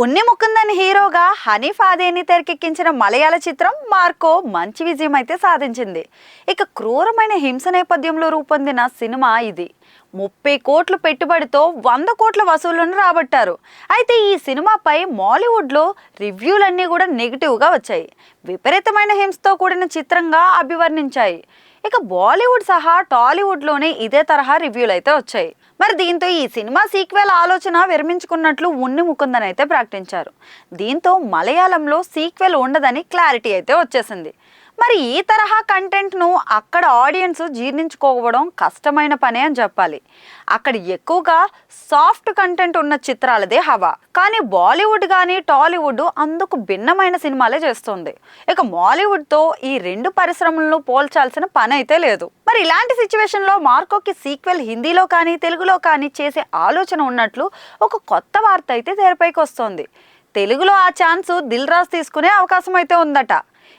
ఉన్ని ముకుందన్ హీరోగా హనీఫ్ ఆదేని తెరకెక్కించిన మలయాళ చిత్రం మార్కో మంచి విజయం అయితే సాధించింది. ఇక క్రూరమైన హింస నేపథ్యంలో రూపొందిన సినిమా ఇది. 30 కోట్ల పెట్టుబడితో 100 కోట్ల వసూళ్లను రాబట్టారు. అయితే ఈ సినిమాపై మాలీవుడ్లో రివ్యూలన్నీ కూడా నెగిటివ్గా వచ్చాయి. విపరీతమైన హింసతో కూడిన చిత్రంగా అభివర్ణించాయి. ఇక బాలీవుడ్ సహా టాలీవుడ్లోనే ఇదే తరహా రివ్యూలు అయితే వచ్చాయి. మరి దీంతో ఈ సినిమా సీక్వెల్ ఆలోచన విరమించుకున్నట్లు ఉన్ని ముకుందన్ అయితే ప్రకటించారు. దీంతో మలయాళంలో సీక్వెల్ ఉండదని క్లారిటీ అయితే వచ్చేసింది. మరి ఈ తరహా కంటెంట్ను అక్కడ ఆడియన్స్ జీర్ణించుకోవడం కష్టమైన పనే అని చెప్పాలి. అక్కడ ఎక్కువగా సాఫ్ట్ కంటెంట్ ఉన్న చిత్రాలదే హవా. కానీ బాలీవుడ్ కానీ టాలీవుడ్ అందుకు భిన్నమైన సినిమాలే చేస్తుంది. ఇక మాలీవుడ్తో ఈ రెండు పరిశ్రమలను పోల్చాల్సిన పని అయితే లేదు. మరి ఇలాంటి సిచ్యువేషన్లో మార్కోకి సీక్వెల్ హిందీలో కానీ తెలుగులో కానీ చేసే ఆలోచన ఉన్నట్లు ఒక కొత్త వార్త అయితే తెరపైకి వస్తోంది. తెలుగులో ఆ ఛాన్స్ దిల్ రాజు తీసుకునే అవకాశం అయితే ఉందట.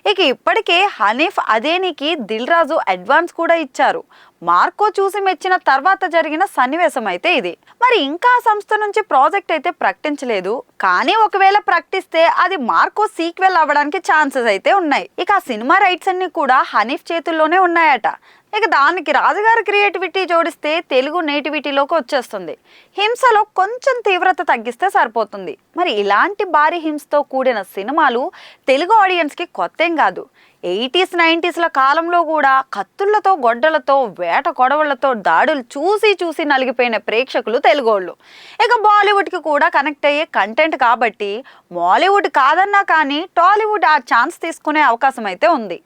ఇక ఇప్పటికే హనీఫ్ అదేనికి దిల్ రాజు అడ్వాన్స్ కూడా ఇచ్చారు. మార్కో చూసి మెచ్చిన తర్వాత జరిగిన సన్నివేశం అయితే ఇది. మరి ఇంకా సంస్థ నుంచి ప్రాజెక్ట్ అయితే ప్రకటించలేదు. కానీ ఒకవేళ ప్రకటిస్తే అది మార్కో సీక్వెల్ అవ్వడానికి ఛాన్సెస్ అయితే ఉన్నాయి. ఇక ఆ సినిమా రైట్స్ అన్ని కూడా హనీఫ్ చేతుల్లోనే ఉన్నాయట. ఇక దానికి రాజుగారి క్రియేటివిటీ జోడిస్తే తెలుగు నేటివిటీలోకి వచ్చేస్తుంది. హింసలో కొంచెం తీవ్రత తగ్గిస్తే సరిపోతుంది. మరి ఇలాంటి భారీ హింసతో కూడిన సినిమాలు తెలుగు ఆడియన్స్కి కొత్తేం కాదు. 80s 90s కాలంలో కూడా కత్తుళ్లతో గొడ్డలతో వేట కొడవళ్లతో దాడులు చూసి చూసి నలిగిపోయిన ప్రేక్షకులు తెలుగోళ్ళు. ఇక బాలీవుడ్కి కూడా కనెక్ట్ అయ్యే కంటెంట్ కాబట్టి మాలీవుడ్ కాదన్నా కానీ టాలీవుడ్ ఆ ఛాన్స్ తీసుకునే అవకాశం అయితే ఉంది.